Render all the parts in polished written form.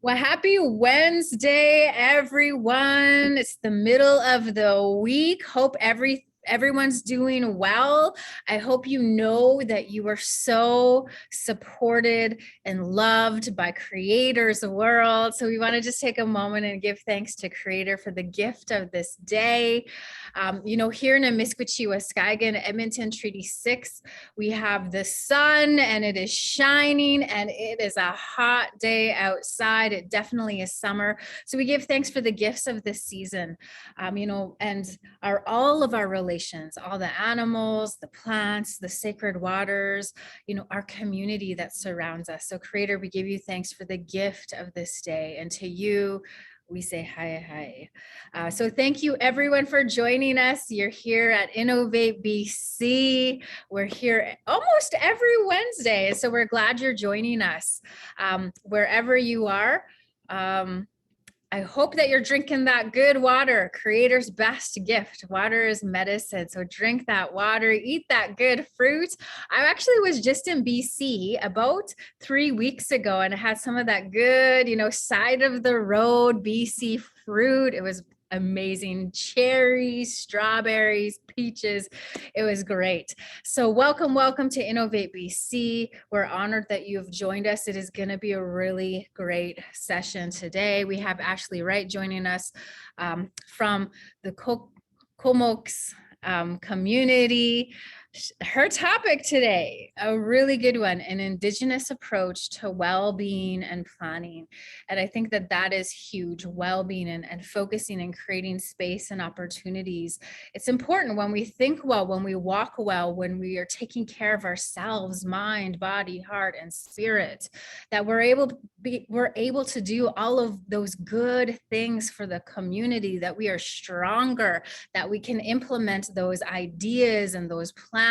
Well, happy Wednesday, everyone. It's the middle of the week. Hope everyone's doing well. I hope you know that you are so supported and loved by Creator's World. So we want to just take a moment and give thanks to Creator for the gift of this day. Here in Amiskwaci, Waskagan, Edmonton Treaty 6, we have the sun and it is shining and it is a hot day outside. It definitely is summer. So we give thanks for the gifts of this season, and all of our relations, all the animals, the plants, the sacred waters, our community that surrounds us. So Creator, we give you thanks for the gift of this day. And to you, we say hi. So thank you everyone for joining us. You're here at Innovate BC. We're here almost every Wednesday. So we're glad you're joining us wherever you are. I hope that you're drinking that good water, Creator's best gift. Water is medicine. So drink that water, eat that good fruit. I actually was just in BC about 3 weeks ago and I had some of that good, side of the road BC fruit. It was amazing. Cherries, strawberries, peaches. It was great. So welcome to Innovate BC. We're honored that you have joined us. It is going to be a really great session today. We have Ashley Wright joining us from the Comox community. Her topic today, a really good one, an Indigenous approach to well-being and planning. And I think that is huge, well-being and focusing and creating space and opportunities. It's important when we think well, when we walk well, when we are taking care of ourselves, mind, body, heart, and spirit, that we're able to do all of those good things for the community, that we are stronger, that we can implement those ideas and those plans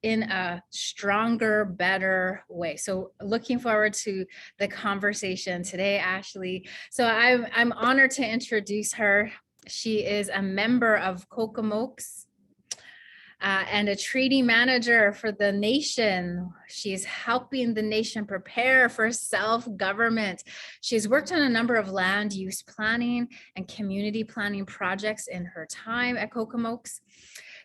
in a stronger, better way. So looking forward to the conversation today, Ashley. So I'm honored to introduce her. She is a member of Cocomox and a treaty manager for the nation. She's helping the nation prepare for self-government. She's worked on a number of land use planning and community planning projects in her time at Cocomox.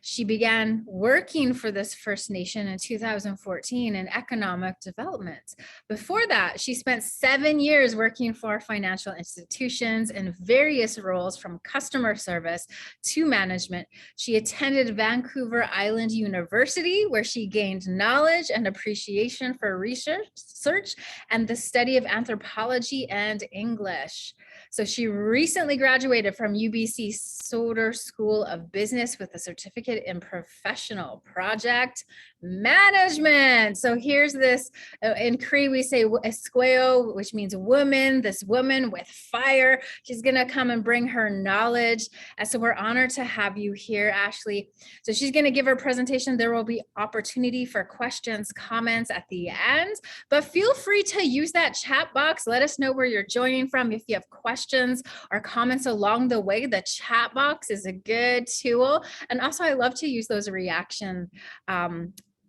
She began working for this First Nation in 2014 in economic development. Before that, she spent 7 years working for financial institutions in various roles from customer service to management. She attended Vancouver Island University, where she gained knowledge and appreciation for research and the study of anthropology and English. So she recently graduated from UBC Soder School of Business with a certificate in professional project management. So here's this, in Cree we say esqueo, which means woman, this woman with fire. She's gonna come and bring her knowledge. So we're honored to have you here, Ashley. So she's gonna give her presentation. There will be opportunity for questions, comments at the end, but feel free to use that chat box. Let us know where you're joining from. If you have questions or comments along the way, the chat box is a good tool. And also I love to use those reaction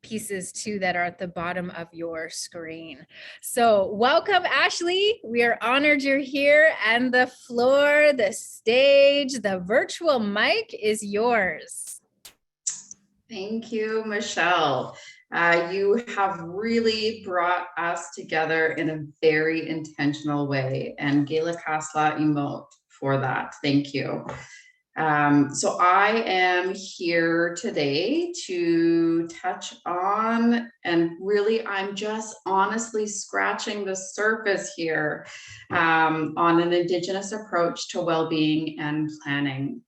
pieces too that are at the bottom of your screen. So welcome, Ashley. We are honored you're here, and the floor, the stage, the virtual mic is yours. Thank you, Michelle. You have really brought us together in a very intentional way, and Gaelic Hasla emote for that. Thank you. So I am here today to touch on, and really I'm just honestly scratching the surface here on an Indigenous approach to well-being and planning.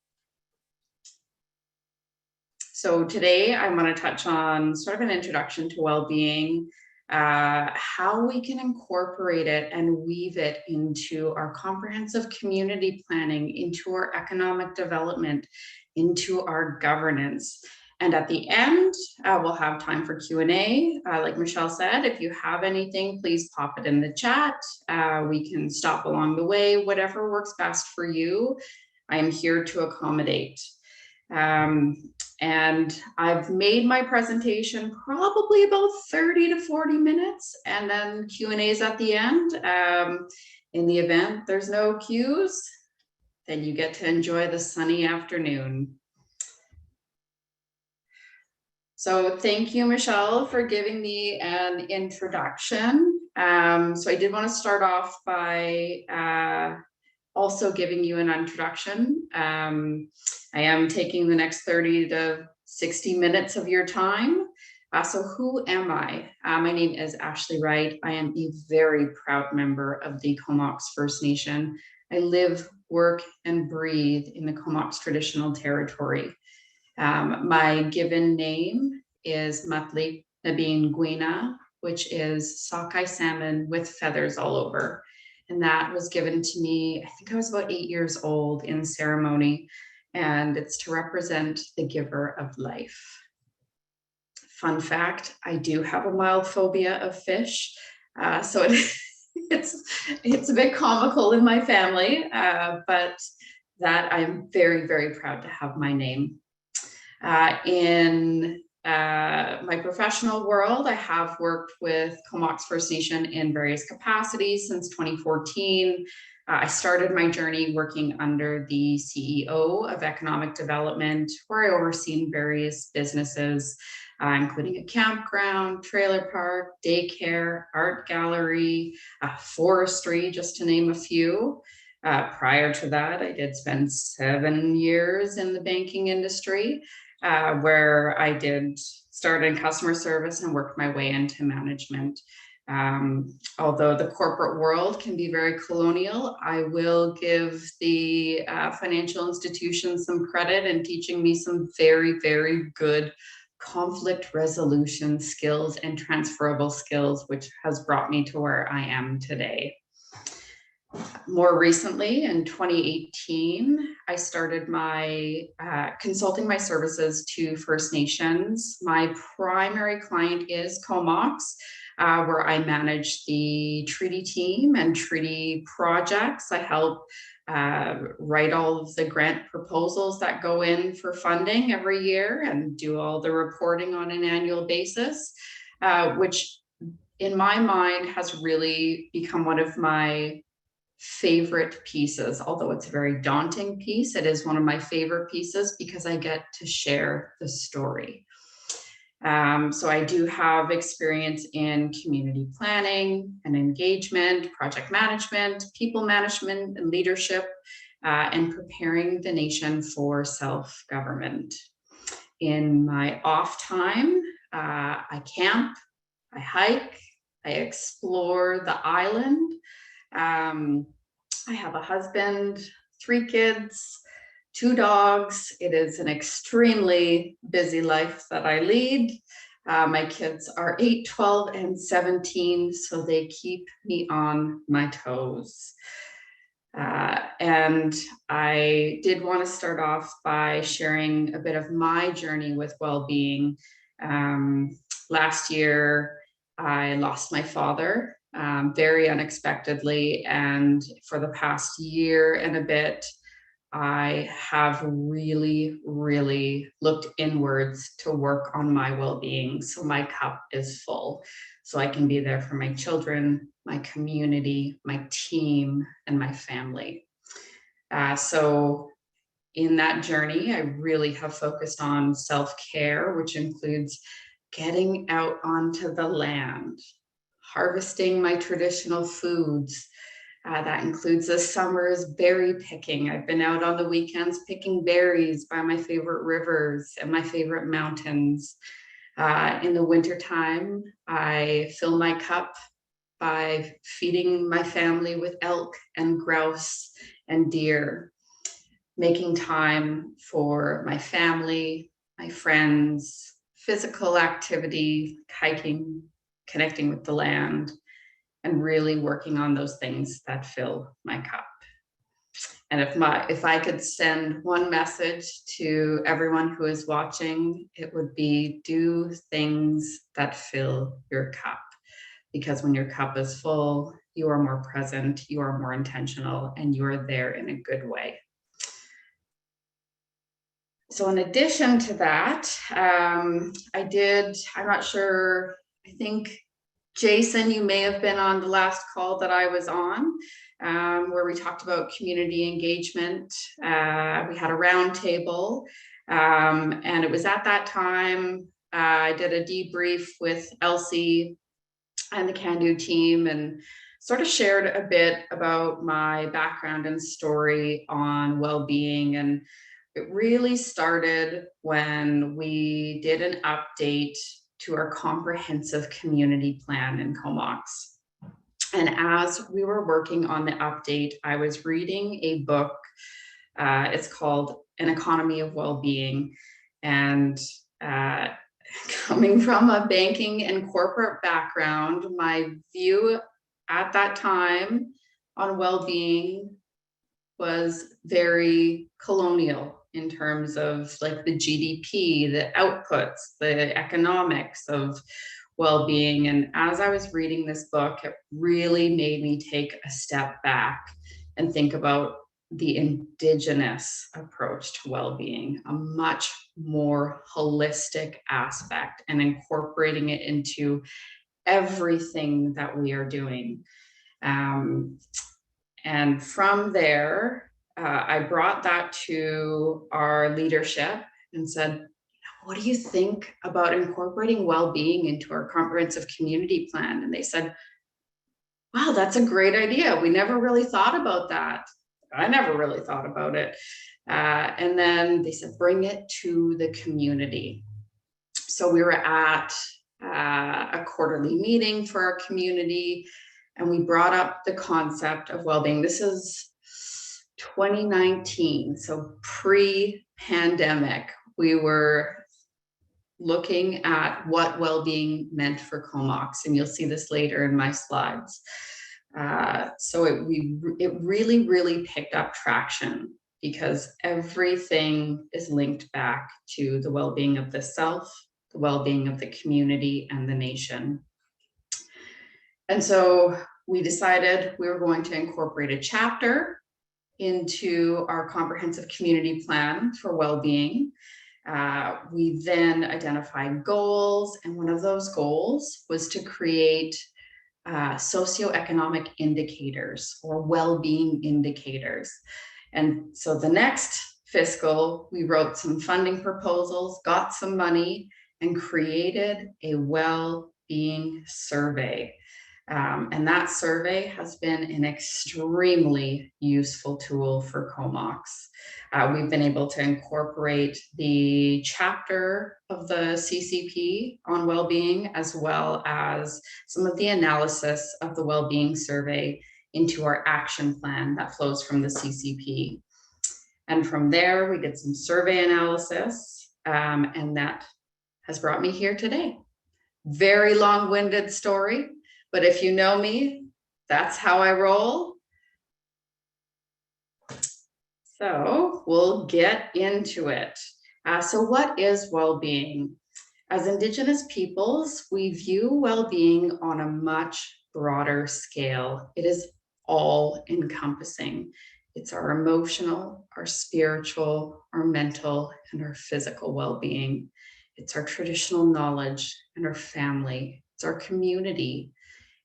So today I want to touch on sort of an introduction to well-being, how we can incorporate it and weave it into our comprehensive community planning, into our economic development, into our governance. And at the end, we'll have time for Q&A. Like Michelle said, if you have anything, please pop it in the chat. We can stop along the way, whatever works best for you. I am here to accommodate. And I've made my presentation probably about 30 to 40 minutes, and then Q&As at the end. In the event there's no Q's, then you get to enjoy the sunny afternoon. So thank you, Michelle, for giving me an introduction. So I did want to start off by also giving you an introduction. I am taking the next 30 to 60 minutes of your time. So who am I? My name is Ashley Wright. I am a very proud member of the Comox First Nation. I live, work, and breathe in the Comox traditional territory. My given name is Matli Nabin Guina, which is sockeye salmon with feathers all over. And that was given to me, I think I was about 8 years old in ceremony, and it's to represent the giver of life. Fun fact, I do have a mild phobia of fish. So it's a bit comical in my family, but that I'm very, very proud to have my name. In my professional world, I have worked with Comox First Nation in various capacities since 2014. I started my journey working under the CEO of Economic Development, where I overseen various businesses, including a campground, trailer park, daycare, art gallery, forestry, just to name a few. Prior to that, I did spend 7 years in the banking industry, where I did start in customer service and worked my way into management. Although the corporate world can be very colonial, I will give the financial institutions some credit in teaching me some very, very good conflict resolution skills and transferable skills, which has brought me to where I am today. More recently, in 2018, I started my consulting my services to First Nations. My primary client is Comox, where I manage the treaty team and treaty projects. I help write all of the grant proposals that go in for funding every year and do all the reporting on an annual basis, which in my mind has really become one of my favorite pieces. Although it's a very daunting piece, it is one of my favorite pieces because I get to share the story. So I do have experience in community planning and engagement, project management, people management, and leadership, and preparing the nation for self-government. In my off time, I camp, I hike, I explore the island. I have a husband, 3 kids, 2 dogs. It is an extremely busy life that I lead. My kids are 8, 12, and 17, so they keep me on my toes. And I did want to start off by sharing a bit of my journey with well-being. Last year, I lost my father very unexpectedly, and for the past year and a bit, I have really, really looked inwards to work on my well-being, so my cup is full, so I can be there for my children, my community, my team, and my family. So in that journey, I really have focused on self-care, which includes getting out onto the land, harvesting my traditional foods. That includes this summer's berry picking. I've been out on the weekends picking berries by my favorite rivers and my favorite mountains. In the wintertime, I fill my cup by feeding my family with elk and grouse and deer, making time for my family, my friends, physical activity, hiking, connecting with the land, and really working on those things that fill my cup. And if I could send one message to everyone who is watching, it would be do things that fill your cup. Because when your cup is full, you are more present, you are more intentional, and you are there in a good way. So in addition to that, I'm not sure, I think, Jason, you may have been on the last call that I was on, where we talked about community engagement. We had a roundtable, and it was at that time I did a debrief with Elsie and the Can Do team and sort of shared a bit about my background and story on well-being. And it really started when we did an update to our comprehensive community plan in Comox. And as we were working on the update, I was reading a book. It's called An Economy of Wellbeing. And coming from a banking and corporate background, my view at that time on well-being was very colonial in terms of like the GDP, the outputs, the economics of well-being. And as I was reading this book, it really made me take a step back and think about the Indigenous approach to well-being, a much more holistic aspect, and incorporating it into everything that we are doing. And from there, I brought that to our leadership and said, what do you think about incorporating well-being into our comprehensive community plan? And they said, wow, that's a great idea. We never really thought about that. I never really thought about it. And then they said, bring it to the community. So we were at a quarterly meeting for our community, and we brought up the concept of well-being. This is 2019, so pre-pandemic. We were looking at what well-being meant for Comox, and you'll see this later in my slides. So it really picked up traction because everything is linked back to the well-being of the self, the well-being of the community and the nation. And so we decided we were going to incorporate a chapter into our comprehensive community plan for well-being. We then identified goals, and one of those goals was to create socioeconomic indicators or well-being indicators. And so the next fiscal, we wrote some funding proposals, got some money, and created a well-being survey. And that survey has been an extremely useful tool for Comox. We've been able to incorporate the chapter of the CCP on well-being, as well as some of the analysis of the well-being survey into our action plan that flows from the CCP. And from there, we did some survey analysis, and that has brought me here today. Very long-winded story, but if you know me, that's how I roll. So we'll get into it. So what is well-being? As Indigenous peoples, we view well-being on a much broader scale. It is all encompassing. It's our emotional, our spiritual, our mental, and our physical well-being. It's our traditional knowledge and our family. It's our community.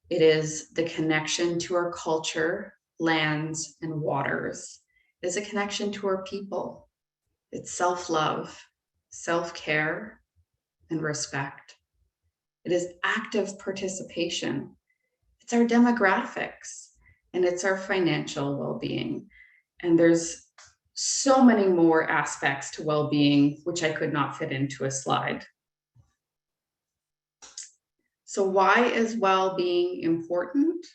It is the connection to our culture, lands, and waters. It is a connection to our people. It's self-love, self-care, and respect. It is active participation. It's our demographics, and it's our financial well-being. And there's so many more aspects to well-being, which I could not fit into a slide. So why is well-being important?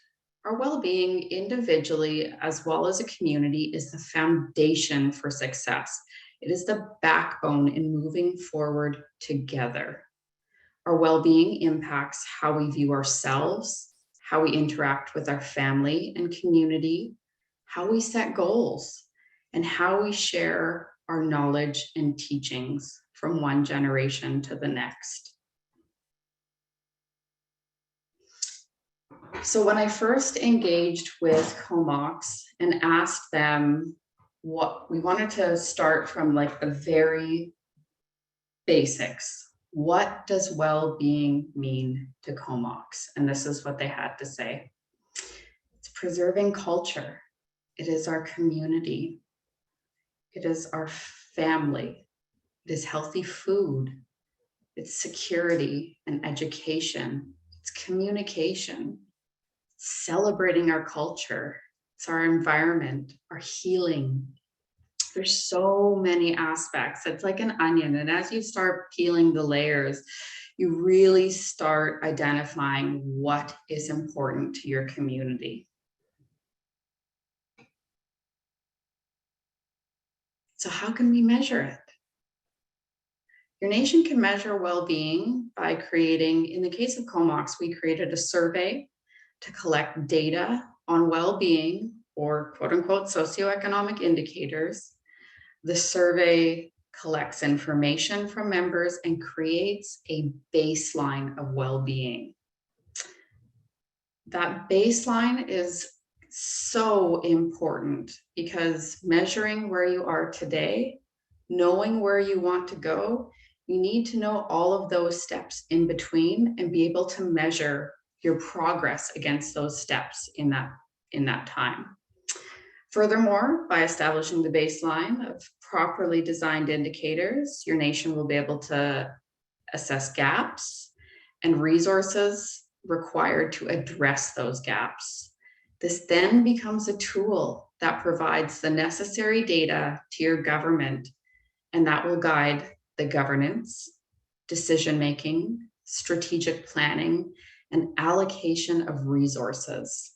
Our well-being individually, as well as a community, is the foundation for success. It is the backbone in moving forward together. Our well-being impacts how we view ourselves, how we interact with our family and community, how we set goals, and how we share our knowledge and teachings from one generation to the next. So when I first engaged with Comox and asked them, what we wanted to start from, like the very basics. What does well-being mean to Comox? And this is what they had to say. It's preserving culture. It is our community. It is our family. It is healthy food. It's security and education. It's communication. It's celebrating our culture. It's our environment, our healing. There's so many aspects. It's like an onion. And as you start peeling the layers, you really start identifying what is important to your community. So how can we measure it? Your nation can measure well-being by creating, in the case of Comox, we created a survey to collect data on well-being, or quote unquote socioeconomic indicators. The survey collects information from members and creates a baseline of well-being. That baseline is so important because measuring where you are today, knowing where you want to go, you need to know all of those steps in between and be able to measure your progress against those steps in that time. Furthermore, by establishing the baseline of properly designed indicators, your nation will be able to assess gaps and resources required to address those gaps. This then becomes a tool that provides the necessary data to your government, and that will guide the governance, decision-making, strategic planning, and allocation of resources.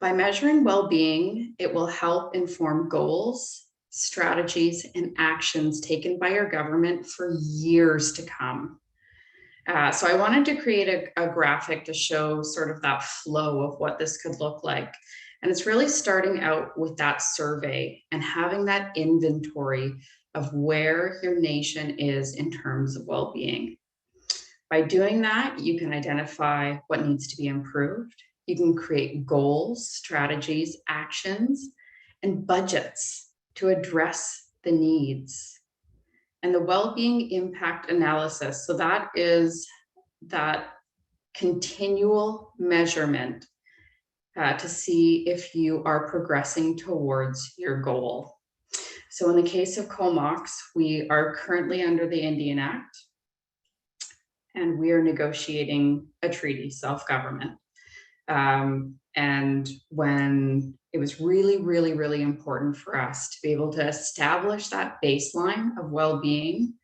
By measuring well-being, it will help inform goals, strategies, and actions taken by your government for years to come. So I wanted to create a graphic to show sort of that flow of what this could look like. And it's really starting out with that survey and having that inventory of where your nation is in terms of well-being. By doing that, you can identify what needs to be improved. You can create goals, strategies, actions, and budgets to address the needs. And the well-being impact analysis, so that is that continual measurement to see if you are progressing towards your goal. So in the case of Comox, we are currently under the Indian Act, and we are negotiating a treaty, self-government. And when it was really, really, really important for us to be able to establish that baseline of well-being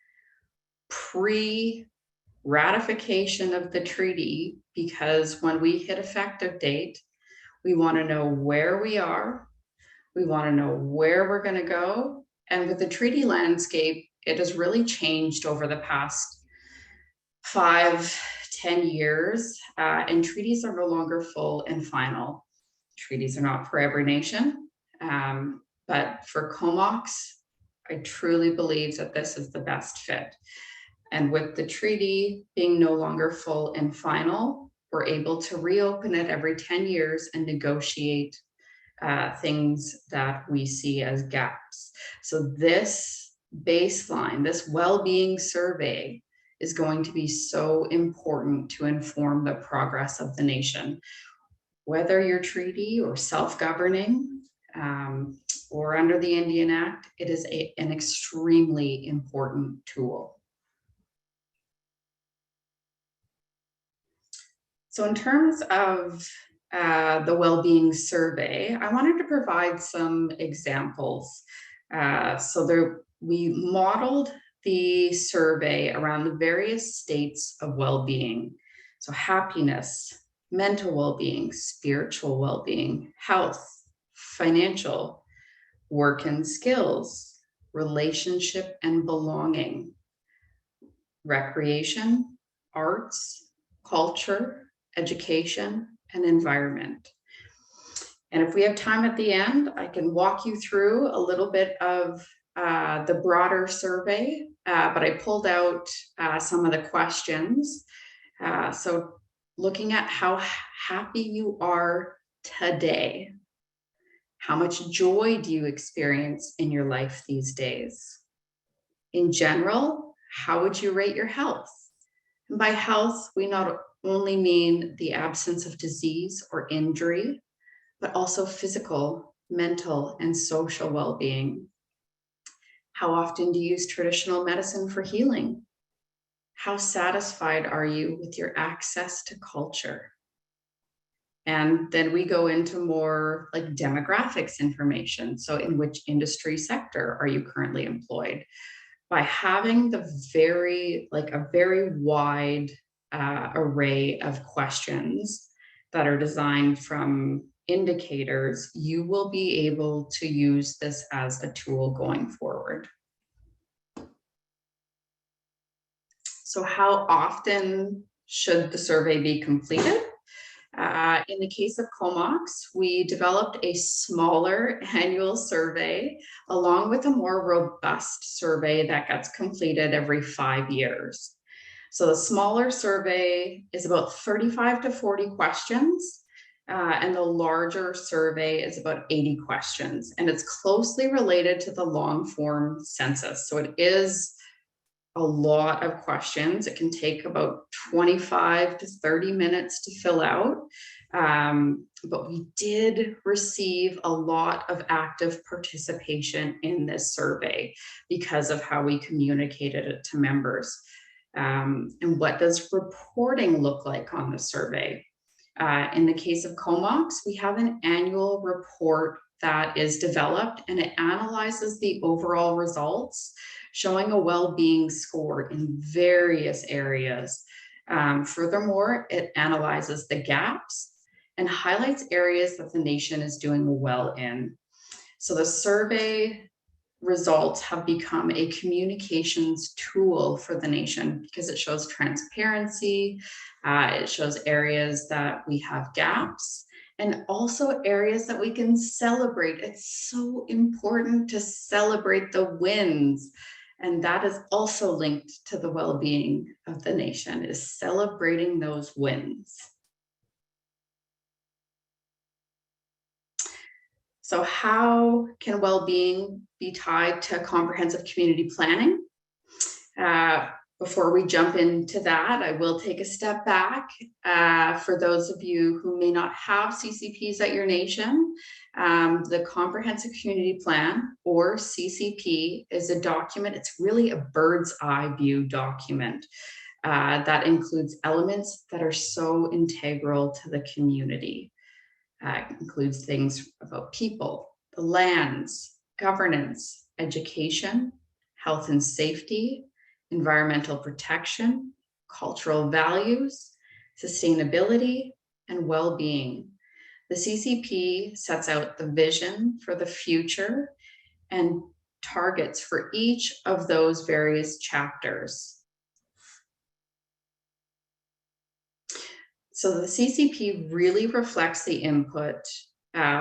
pre-ratification of the treaty, because when we hit effective date, we want to know where we are, we want to know where we're going to go. And with the treaty landscape, it has really changed over the past 5-10 years, and treaties are no longer full and final. Treaties are not for every nation, but for Comox, I truly believe that this is the best fit. And with the treaty being no longer full and final, we're able to reopen it every 10 years and negotiate things that we see as gaps. So this baseline, this well-being survey, is going to be so important to inform the progress of the nation. Whether you're treaty or self-governing or under the Indian Act, it is an extremely important tool. So in terms of the well-being survey, I wanted to provide some examples. We modeled the survey around the various states of well-being. So happiness, mental well-being, spiritual well-being, health, financial, work and skills, relationship and belonging, recreation, arts, culture, education, and environment. And if we have time at the end, I can walk you through a little bit of the broader survey, but I pulled out some of the questions. So looking at how happy you are today, How much joy do you experience in your life these days? In general, how would you rate your health? And by health, we not only mean the absence of disease or injury, but also physical, mental, and social well-being. How often do you use traditional medicine for healing? How satisfied are you with your access to culture? And then we go into more like demographics information. So in which industry sector are you currently employed? By having a very wide array of questions that are designed from indicators, you will be able to use this as a tool going forward. So how often should the survey be completed? In the case of Comox, we developed a smaller annual survey along with a more robust survey that gets completed every 5 years. So the smaller survey is about 35 to 40 questions, and the larger survey is about 80 questions, and it's closely related to the long form census. So it is a lot of questions. It can take about 25 to 30 minutes to fill out. But we did receive a lot of active participation in this survey because of how we communicated it to members. And what does reporting look like on the survey? In the case of Comox, we have an annual report that is developed, and it analyzes the overall results, showing a well-being score in various areas. Furthermore, it analyzes the gaps and highlights areas that the nation is doing well in. So the survey results have become a communications tool for the nation because it shows transparency, it shows areas that we have gaps, and also areas that we can celebrate. It's so important to celebrate the wins. And that is also linked to the well-being of the nation, is celebrating those wins. So how can well-being be tied to comprehensive community planning? Before we jump into that, I will take a step back. For those of you who may not have CCPs at your nation, the Comprehensive Community Plan, or CCP, is a document. It's really a bird's eye view document that includes elements that are so integral to the community. It includes things about people, the lands, governance, education, health and safety, environmental protection, cultural values, sustainability, and well-being. The CCP sets out the vision for the future and targets for each of those various chapters. So the CCP really reflects the input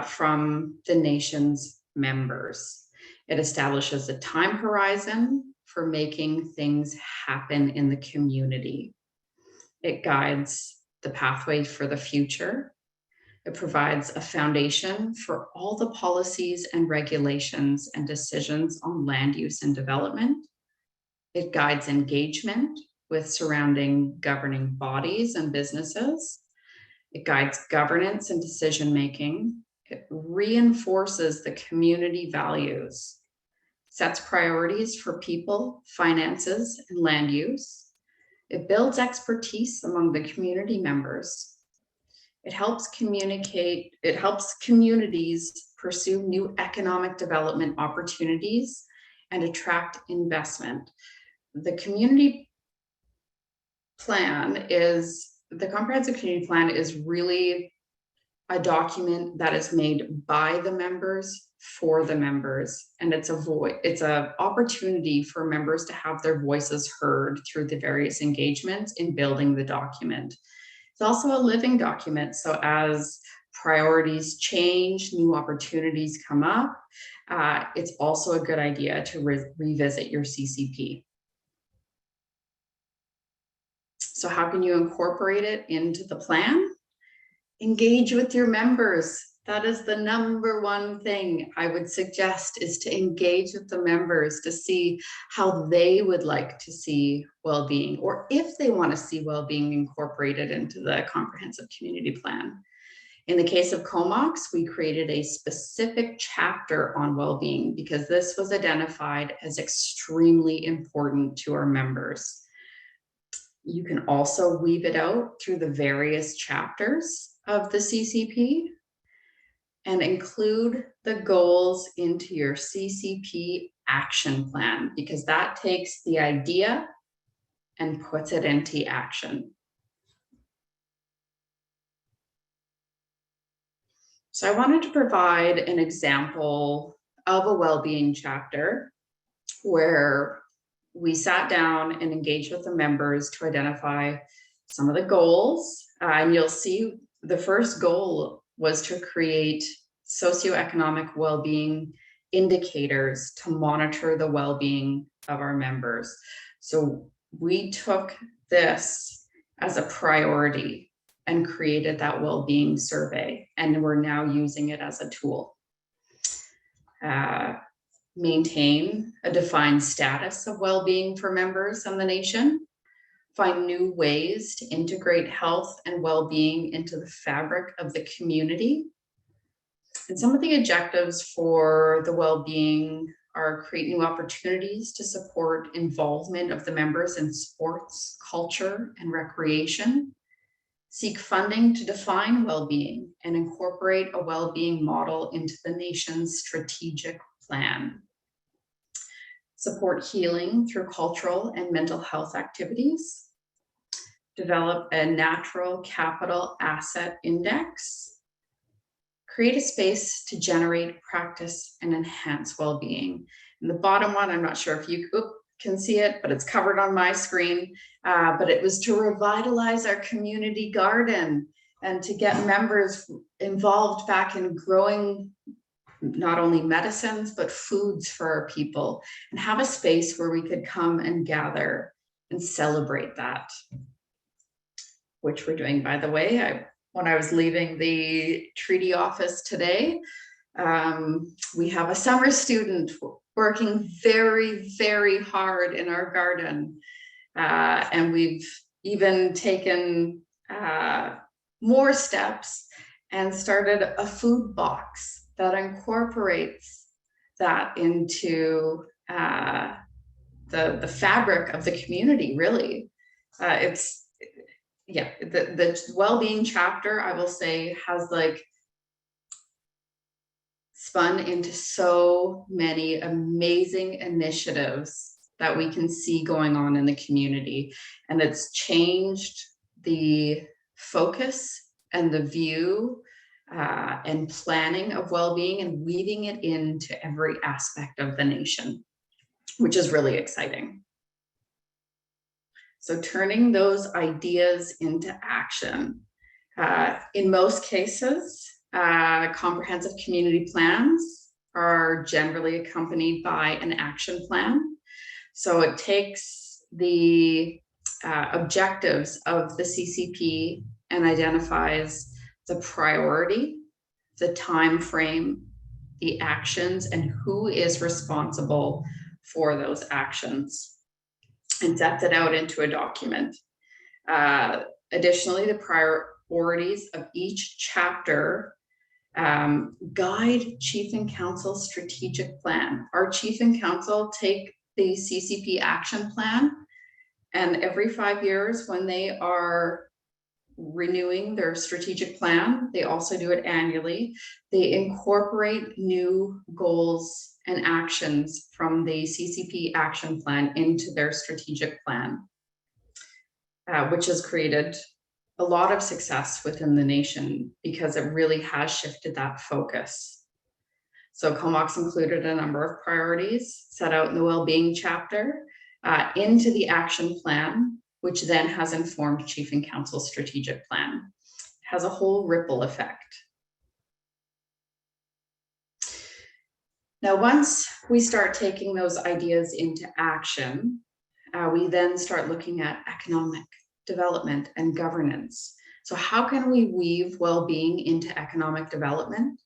from the nation's members. It establishes a time horizon for making things happen in the community. It guides the pathway for the future. It provides a foundation for all the policies and regulations and decisions on land use and development. It guides engagement with surrounding governing bodies and businesses. It guides governance and decision-making. It reinforces the community values, sets priorities for people, finances, and land use. It builds expertise among the community members. It helps communities pursue new economic development opportunities and attract investment. The community plan the Comprehensive Community Plan is really a document that is made by the members for the members, and it's an opportunity for members to have their voices heard through the various engagements in building the document. It's also a living document, so as priorities change, new opportunities come up, it's also a good idea to revisit your CCP. So how can you incorporate it into the plan? Engage with your members. That is the number one thing I would suggest, is to engage with the members to see how they would like to see well-being, or if they want to see well-being incorporated into the comprehensive community plan. In the case of Comox, we created a specific chapter on well-being because this was identified as extremely important to our members. You can also weave it out through the various chapters of the CCP and include the goals into your CCP action plan, because that takes the idea and puts it into action. So I wanted to provide an example of a well-being chapter where we sat down and engaged with the members to identify some of the goals. And you'll see the first goal was to create socioeconomic well-being indicators to monitor the well-being of our members. So we took this as a priority and created that well-being survey, and we're now using it as a tool. Maintain a defined status of well-being for members in the nation. Find new ways to integrate health and well-being into the fabric of the community. And some of the objectives for the well-being are: create new opportunities to support involvement of the members in sports, culture, and recreation. Seek funding to define well-being and incorporate a well-being model into the nation's strategic plan. Support healing through cultural and mental health activities. Develop a natural capital asset index. Create a space to generate, practice, and enhance well-being. And the bottom one, I'm not sure if you can see it, but it's covered on my screen. But it was to revitalize our community garden and to get members involved back in growing not only medicines, but foods for our people, and have a space where we could come and gather and celebrate that, which we're doing, by the way. When I was leaving the treaty office today, we have a summer student working very, very hard in our garden. And we've even taken more steps and started a food box that incorporates that into the fabric of the community, really. The well-being chapter, I will say, has like spun into so many amazing initiatives that we can see going on in the community. And it's changed the focus and the view and planning of well-being and weaving it into every aspect of the nation, which is really exciting. So turning those ideas into action. In most cases, comprehensive community plans are generally accompanied by an action plan. So it takes the objectives of the CCP and identifies the priority, the time frame, the actions, and who is responsible for those actions, and sets it out into a document. Additionally, the priorities of each chapter guide Chief and Council's strategic plan. Our Chief and Council take the CCP action plan, and every 5 years when they are renewing their strategic plan, they also do it annually. They incorporate new goals and actions from the CCP action plan into their strategic plan, which has created a lot of success within the nation because it really has shifted that focus. So Comox included a number of priorities set out in the well-being chapter into the action plan, which then has informed Chief and Council's strategic plan. It has a whole ripple effect. Now, once we start taking those ideas into action, we then start looking at economic development and governance. So how can we weave well-being into economic development?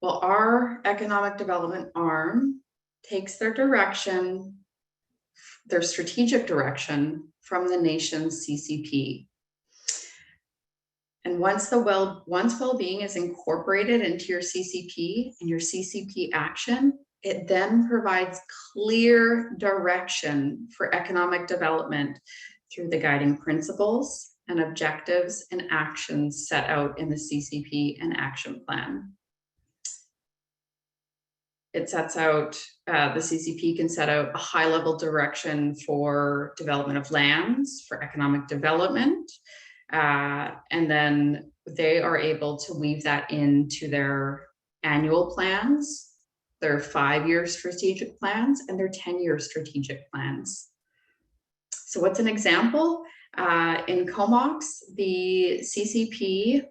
Well, our economic development arm takes their strategic direction from the nation's CCP. And once well-being is incorporated into your CCP and your CCP action, it then provides clear direction for economic development through the guiding principles and objectives and actions set out in the CCP and action plan. It sets out, the CCP can set out a high-level direction for development of lands, for economic development, and then they are able to weave that into their annual plans, their 5-year strategic plans, and their 10-year strategic plans. So what's an example? In Comox, the CCP,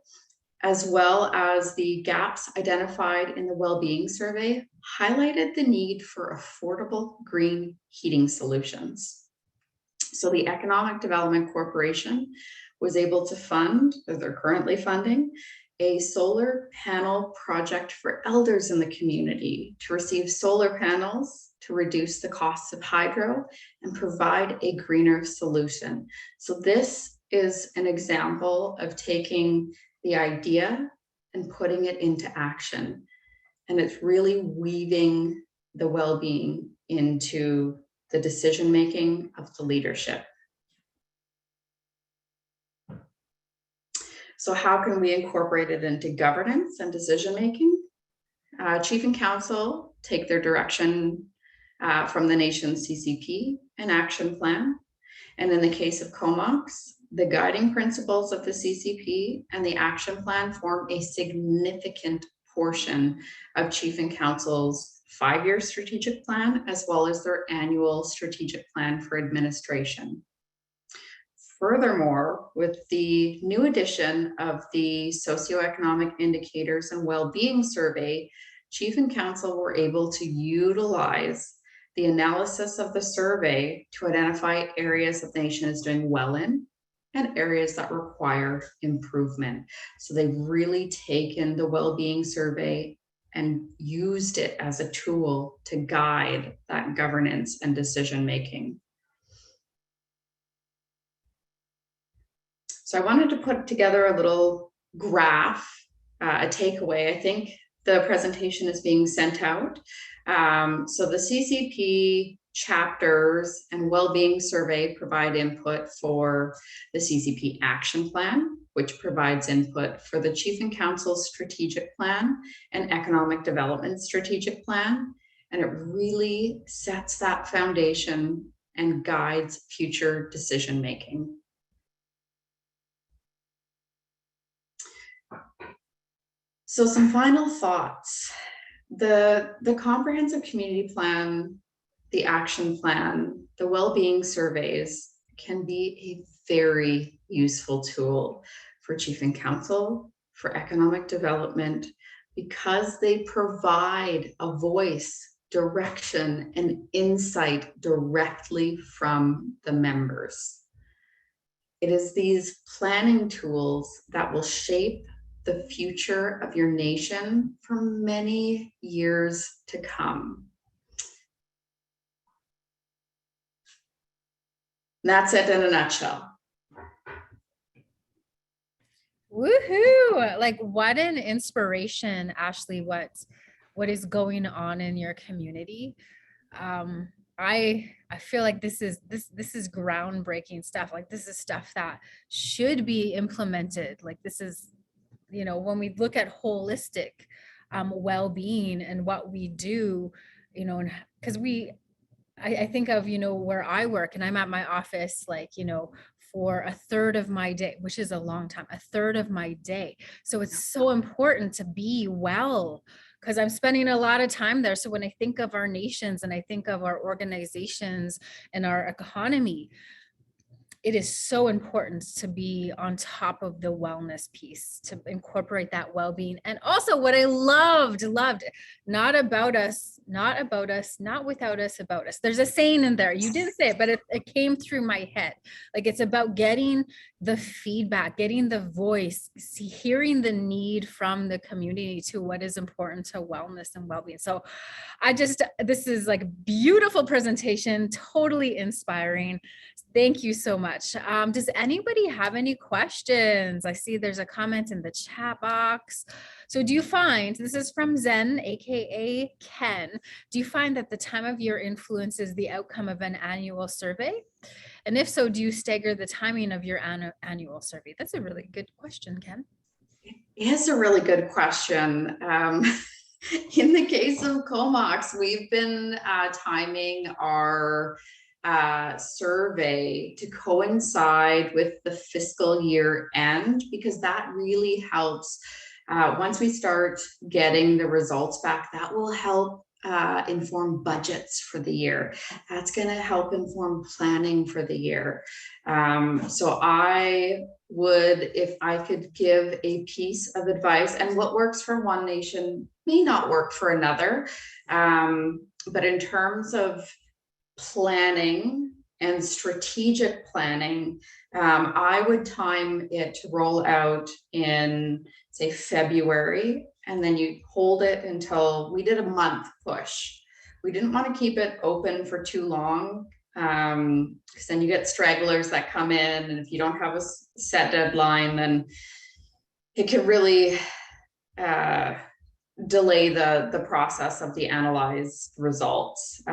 as well as the gaps identified in the well-being survey, highlighted the need for affordable green heating solutions. So the Economic Development Corporation was able to fund, or they're currently funding, a solar panel project for elders in the community to receive solar panels to reduce the costs of hydro and provide a greener solution. So this is an example of taking the idea and putting it into action. And it's really weaving the well-being into the decision-making of the leadership. So how can we incorporate it into governance and decision-making? Chief and council take their direction from the nation's CCP and action plan. And in the case of Comox, the guiding principles of the CCP and the action plan form a significant portion of Chief and Council's 5-year strategic plan, as well as their annual strategic plan for administration. Furthermore, with the new addition of the socioeconomic indicators and well-being survey, Chief and Council were able to utilize the analysis of the survey to identify areas that the nation is doing well in and areas that require improvement. So they've really taken the well-being survey and used it as a tool to guide that governance and decision-making. So I wanted to put together a little graph, a takeaway. I think the presentation is being sent out. So the CCP chapters and well-being survey provide input for the CCP action plan, which provides input for the Chief and Council's strategic plan and economic development strategic plan. And it really sets that foundation and guides future decision-making. So some final thoughts. The comprehensive community plan, the action plan, the well-being surveys can be a very useful tool for Chief and Council, for economic development, because they provide a voice, direction, and insight directly from the members. It is these planning tools that will shape the future of your nation for many years to come. And that's it in a nutshell. Woohoo! Like, what an inspiration, Ashley. What is going on in your community? I feel like this is groundbreaking stuff. Like, this is stuff that should be implemented. Like, this is, you know, when we look at holistic well-being and what we do, you know, and because I think of, you know, where I work, and I'm at my office, like, you know, for a third of my day, which is a long time, a third of my day. So it's so important to be well, because I'm spending a lot of time there. So when I think of our nations and I think of our organizations and our economy, it is so important to be on top of the wellness piece, to incorporate that well-being. And also what I loved, not about us, not about us, not without us, about us. There's a saying in there. You didn't say it, but it came through my head. Like, it's about getting the feedback, getting the voice, hearing the need from the community to what is important to wellness and well-being. So this is like beautiful presentation, totally inspiring. Thank you so much. Does anybody have any questions? I see there's a comment in the chat box. So do you find, this is from Zen, AKA Ken, do you find that the time of year influences the outcome of an annual survey? And if so, do you stagger the timing of your annual survey? That's a really good question, Ken. It's a really good question. In the case of Comox, we've been timing our survey to coincide with the fiscal year end, because that really helps. Once we start getting the results back, that will help inform budgets for the year. That's going to help inform planning for the year. So I would, if I could give a piece of advice, and what works for one nation may not work for another, but in terms of planning and strategic planning, I would time it to roll out in, say, February, and then you hold it until, we did a month push. We didn't want to keep it open for too long, because then you get stragglers that come in, and if you don't have a set deadline, then it can really delay the process of the analyzed results.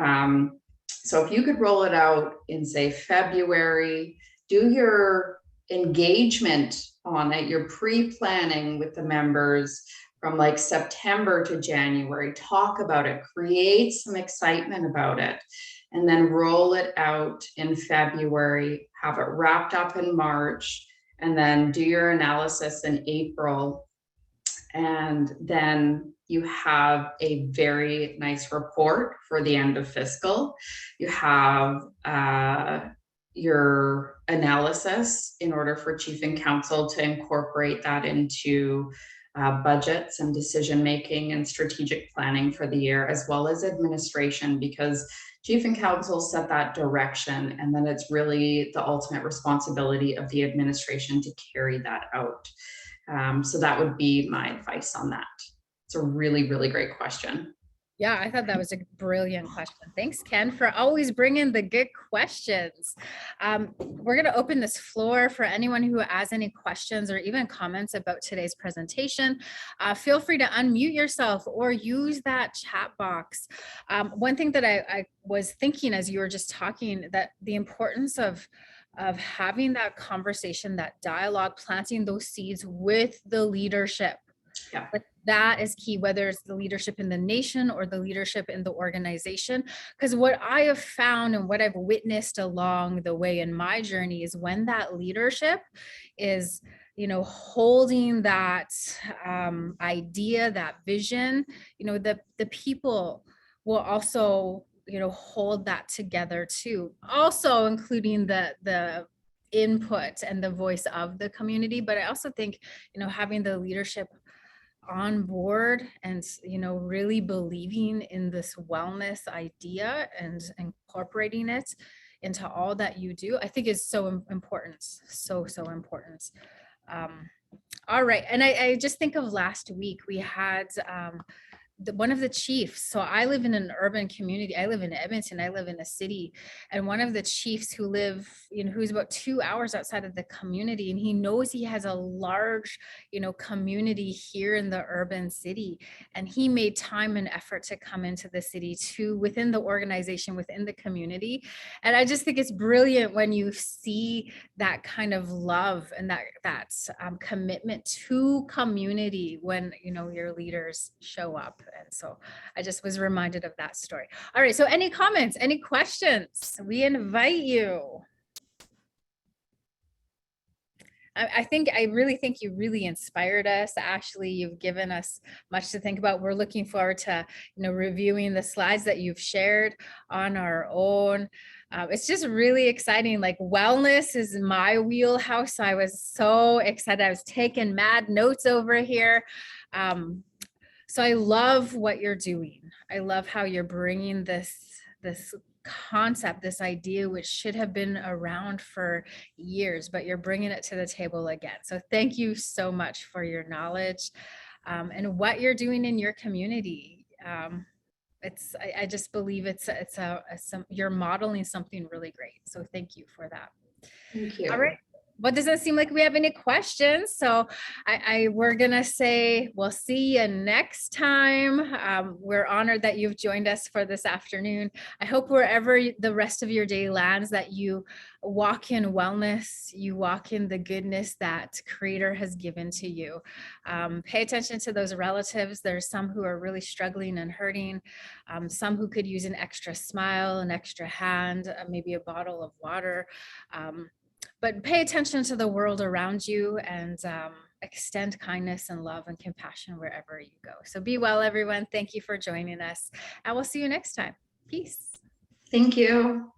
So if you could roll it out in, say, February, do your engagement on it, your pre-planning with the members from like September to January, talk about it, create some excitement about it, and then roll it out in February, have it wrapped up in March, and then do your analysis in April. And then you have a very nice report for the end of fiscal. You have your analysis in order for Chief and Council to incorporate that into budgets and decision making and strategic planning for the year, as well as administration, because Chief and Council set that direction, and then it's really the ultimate responsibility of the administration to carry that out. So that would be my advice on that. It's a really, really great question. Yeah, I thought that was a brilliant question. Thanks, Ken, for always bringing the good questions. We're going to open this floor for anyone who has any questions or even comments about today's presentation. Feel free to unmute yourself or use that chat box. One thing that I was thinking as you were just talking, that the importance of having that conversation, that dialogue, planting those seeds with the leadership. Yeah. But that is key, whether it's the leadership in the nation or the leadership in the organization. Because what I have found and what I've witnessed along the way in my journey is when that leadership is, holding that idea, that vision, the people will also, hold that together too. Also including the input and the voice of the community. But I also think, having the leadership on board and really believing in this wellness idea and incorporating it into all that you do, I think is so important. So important. All right. And I just think of last week we had one of the chiefs. So I live in an urban community. I live in Edmonton. I live in a city. And one of the chiefs who who's about 2 hours outside of the community, and he knows he has a large, community here in the urban city. And he made time and effort to come into the city within the organization, within the community. And I just think it's brilliant when you see that kind of love and that commitment to community when, your leaders show up. And so I just was reminded of that story. All right. So any comments, any questions? We invite you. I really think you really inspired us, Ashley. You've given us much to think about. We're looking forward to, reviewing the slides that you've shared on our own. It's just really exciting. Like wellness is my wheelhouse. So I was so excited. I was taking mad notes over here. So I love what you're doing. I love how you're bringing this concept, this idea, which should have been around for years, but you're bringing it to the table again. So thank you so much for your knowledge and what you're doing in your community. I just believe you're modeling something really great. So thank you for that. Thank All you. right. Well, doesn't seem like we have any questions. So we're going to say, we'll see you next time. We're honored that you've joined us for this afternoon. I hope wherever the rest of your day lands, that you walk in wellness, you walk in the goodness that Creator has given to you. Pay attention to those relatives. There's some who are really struggling and hurting, some who could use an extra smile, an extra hand, maybe a bottle of water. But pay attention to the world around you and extend kindness and love and compassion wherever you go. So be well, everyone. Thank you for joining us. And we'll see you next time. Peace. Thank you.